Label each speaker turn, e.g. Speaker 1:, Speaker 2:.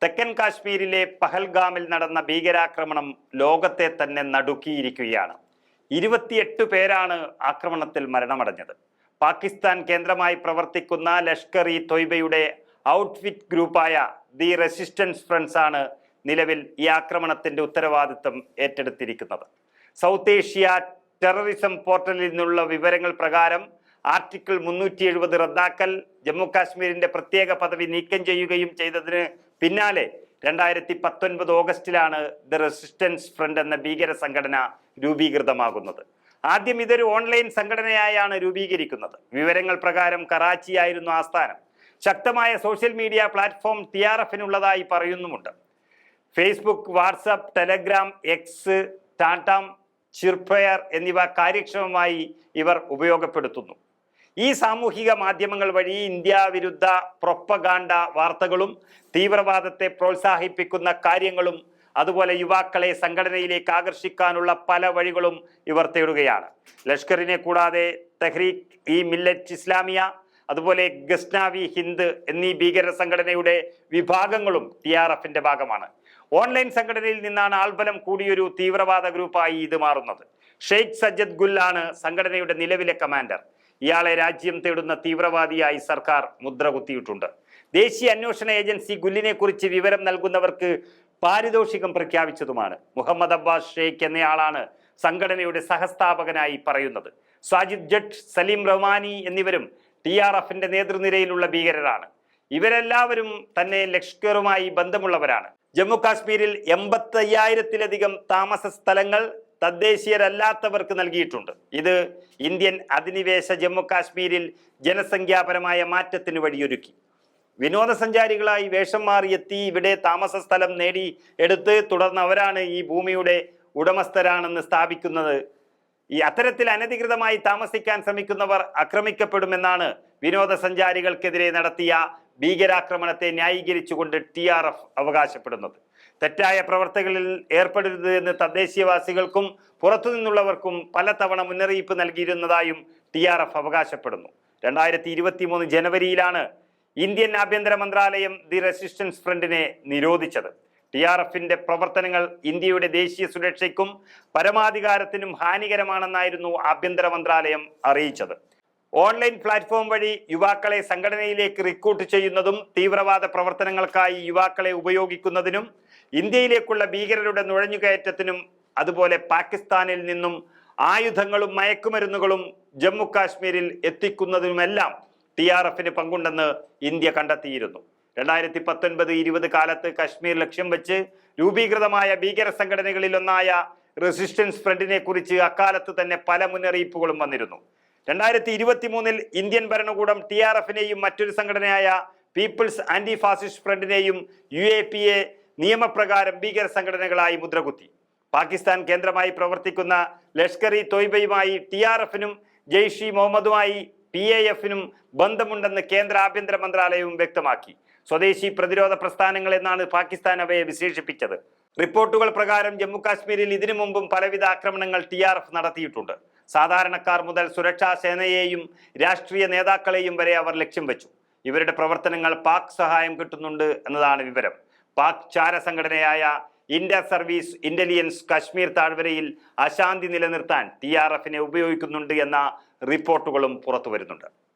Speaker 1: തെക്കൻ കാശ്മീരിലെ പഹൽഗാമിൽ നടന്ന ഭീകരാക്രമണം ലോകത്തെ തന്നെ നടുക്കിയിരിക്കുകയാണ്. 28 പേരാണ് ആക്രമണത്തിൽ മരണമടഞ്ഞത്. പാകിസ്ഥാൻ കേന്ദ്രമായി പ്രവർത്തിക്കുന്ന ലഷ്കർ ഇ തൊയ്ബയുടെ ഔട്ട്ഫിറ്റ് ഗ്രൂപ്പായ ദി റെസിസ്റ്റൻസ് ഫ്രണ്ട്സ് ആണ് നിലവിൽ ഈ ആക്രമണത്തിന്റെ ഉത്തരവാദിത്തം ഏറ്റെടുത്തിരിക്കുന്നത്. സൗത്ത് ഏഷ്യ ടെററിസം പോർട്ടലിൽ നിന്നുള്ള വിവരങ്ങൾ പ്രകാരം ആർട്ടിക്കിൾ 370 റദ്ദാക്കൽ, ജമ്മു കാശ്മീരിന്റെ പ്രത്യേക പദവി നീക്കം ചെയ്യുകയും ചെയ്തതിന് പിന്നാലെ 2019 ഓഗസ്റ്റിലാണ് ദി റെസിസ്റ്റൻസ് ഫ്രണ്ട് എന്ന ഭീകര സംഘടന രൂപീകൃതമാകുന്നത്. ആദ്യം ഇതൊരു ഓൺലൈൻ സംഘടനയായാണ് രൂപീകരിക്കുന്നത്. വിവരങ്ങൾ പ്രകാരം കറാച്ചിയായിരുന്നു ആസ്ഥാനം. ശക്തമായ സോഷ്യൽ മീഡിയ പ്ലാറ്റ്ഫോം TRFനുള്ളതായി പറയുന്നുമുണ്ട്. ഫേസ്ബുക്ക്, വാട്സപ്പ്, ടെലഗ്രാം, എക്സ്, ടാറ്റാം, ചിർഫയർ എന്നിവ കാര്യക്ഷമമായി ഇവർ ഉപയോഗപ്പെടുത്തുന്നു. ഈ സാമൂഹിക മാധ്യമങ്ങൾ വഴി ഇന്ത്യ വിരുദ്ധ പ്രൊപ്പഗാൻഡ വാർത്തകളും തീവ്രവാദത്തെ പ്രോത്സാഹിപ്പിക്കുന്ന കാര്യങ്ങളും അതുപോലെ യുവാക്കളെ സംഘടനയിലേക്ക് ആകർഷിക്കാനുള്ള പല വഴികളും ഇവർ തേടുകയാണ്. ലഷ്കറിനെ കൂടാതെ തെഹ്രീക്ക് ഇ മില്ലറ്റ് ഇസ്ലാമിയ, അതുപോലെ ഗസ്നാവി ഹിന്ദ് എന്നീ ഭീകര സംഘടനയുടെ വിഭാഗങ്ങളും TRFന്റെ ഭാഗമാണ്. ഓൺലൈൻ സംഘടനയിൽ നിന്നാണ് ആൾബലം കൂടിയൊരു തീവ്രവാദ ഗ്രൂപ്പായി ഇത് മാറുന്നത്. ഷെയ്ഖ് സജ്ജദ് ഗുൽ ആണ് സംഘടനയുടെ നിലവിലെ കമാൻഡർ. ഇയാളെ രാജ്യം തേടുന്ന തീവ്രവാദിയായി സർക്കാർ മുദ്ര കുത്തിയിട്ടുണ്ട്. ദേശീയ അന്വേഷണ ഏജൻസി ഗുല്ലിനെ കുറിച്ച് വിവരം നൽകുന്നവർക്ക് പാരിതോഷികം പ്രഖ്യാപിച്ചതുമാണ്. മുഹമ്മദ് അബ്ബാസ് ഷെയ്ഖ് എന്നയാളാണ് സംഘടനയുടെ സഹസ്ഥാപകനായി പറയുന്നത്. സാജിദ് ജട്ട്, സലീം റഹ്മാനി എന്നിവരും TRFന്റെ നേതൃനിരയിലുള്ള ഭീകരരാണ്. ഇവരെല്ലാവരും തന്നെ ലഷ്കറുമായി ബന്ധമുള്ളവരാണ്. ജമ്മു കാശ്മീരിൽ 85,000-ലധികം താമസ സ്ഥലങ്ങൾ തദ്ദേശീയരല്ലാത്തവർക്ക് നൽകിയിട്ടുണ്ട്. ഇത് ഇന്ത്യൻ അധിനിവേശ ജമ്മു കാശ്മീരിൽ ജനസംഖ്യാപരമായ മാറ്റത്തിന് വഴിയൊരുക്കി. വിനോദസഞ്ചാരികളായി വേഷം മാറിയെത്തി ഇവിടെ താമസ സ്ഥലം നേടി എടുത്ത് തുടർന്ന് അവരാണ് ഈ ഭൂമിയുടെ ഉടമസ്ഥരാണെന്ന് സ്ഥാപിക്കുന്നത്. ഈ അത്തരത്തിൽ അനധികൃതമായി താമസിക്കാൻ ശ്രമിക്കുന്നവർ ആക്രമിക്കപ്പെടുമെന്നാണ് വിനോദസഞ്ചാരികൾക്കെതിരെ നടത്തിയ ഭീകരാക്രമണത്തെ ന്യായീകരിച്ചുകൊണ്ട് TRF അവകാശപ്പെടുന്നത്. തെറ്റായ പ്രവർത്തികളിൽ ഏർപ്പെടരുത് എന്ന് തദ്ദേശീയവാസികൾക്കും പുറത്തുനിന്നുള്ളവർക്കും പലതവണ മുന്നറിയിപ്പ് നൽകിയിരുന്നതായും TRF അവകാശപ്പെടുന്നു. 2023 ജനുവരിയിലാണ് ഇന്ത്യൻ ആഭ്യന്തര മന്ത്രാലയം ദി റെസിസ്റ്റൻസ് ഫ്രണ്ടിനെ നിരോധിച്ചത്. TRFന്റെ പ്രവർത്തനങ്ങൾ ഇന്ത്യയുടെ ദേശീയ സുരക്ഷയ്ക്കും പരമാധികാരത്തിനും ഹാനികരമാണെന്നായിരുന്നു ആഭ്യന്തര മന്ത്രാലയം അറിയിച്ചത്. ഓൺലൈൻ പ്ലാറ്റ്ഫോം വഴി യുവാക്കളെ സംഘടനയിലേക്ക് റിക്രൂട്ട് ചെയ്യുന്നതും തീവ്രവാദ പ്രവർത്തനങ്ങൾക്കായി യുവാക്കളെ ഉപയോഗിക്കുന്നതിനും ഇന്ത്യയിലേക്കുള്ള ഭീകരരുടെ നുഴഞ്ഞുകയറ്റത്തിനും അതുപോലെ പാകിസ്ഥാനിൽ നിന്നും ആയുധങ്ങളും മയക്കുമരുന്നുകളും ജമ്മു കാശ്മീരിൽ എത്തിക്കുന്നതിനുമെല്ലാം TRFന് പങ്കുണ്ടെന്ന് ഇന്ത്യ കണ്ടെത്തിയിരുന്നു. 2019-20 കാലത്ത് കശ്മീർ ലക്ഷ്യം വെച്ച് രൂപീകൃതമായ ഭീകര സംഘടനകളിലൊന്നായ റെസിസ്റ്റൻസ് ഫ്രണ്ടിനെ കുറിച്ച് അക്കാലത്ത് തന്നെ പല മുന്നറിയിപ്പുകളും വന്നിരുന്നു. 2023 ഇന്ത്യൻ ഭരണകൂടം TRFനെയും മറ്റൊരു സംഘടനയായ പീപ്പിൾസ് ആന്റി ഫാസിസ്റ്റ് ഫ്രണ്ടിനെയും UAPA നിയമപ്രകാരം ഭീകര സംഘടനകളായി മുദ്രകുത്തി. പാകിസ്ഥാൻ കേന്ദ്രമായി പ്രവർത്തിക്കുന്ന ലഷ്കർ ഇ തൊയ്ബയുമായി TRFനും ജെയ്ഷ് ഇ മുഹമ്മദുമായി PAFനും ബന്ധമുണ്ടെന്ന് കേന്ദ്ര ആഭ്യന്തര മന്ത്രാലയവും വ്യക്തമാക്കി. സ്വദേശി പ്രതിരോധ പ്രസ്ഥാനങ്ങൾ എന്നാണ് പാകിസ്ഥാൻ അവയെ വിശേഷിപ്പിച്ചത്. റിപ്പോർട്ടുകൾ പ്രകാരം ജമ്മു കാശ്മീരിൽ ഇതിനു മുമ്പും പലവിധ ആക്രമണങ്ങൾ TRF നടത്തിയിട്ടുണ്ട്. സാധാരണക്കാർ മുതൽ സുരക്ഷാ സേനയെയും രാഷ്ട്രീയ നേതാക്കളെയും വരെ അവർ ലക്ഷ്യം വെച്ചു. ഇവരുടെ പ്രവർത്തനങ്ങൾ പാക് സഹായം കിട്ടുന്നുണ്ട് എന്നതാണ് വിവരം. പാക് ചാര സംഘടനയായ ഇന്റർ സർവീസ് ഇന്റലിജൻസ് കശ്മീർ താഴ്വരയിൽ അശാന്തി നിലനിർത്താൻ TRFനെ ഉപയോഗിക്കുന്നുണ്ട് എന്ന റിപ്പോർട്ടുകളും പുറത്തു വരുന്നുണ്ട്.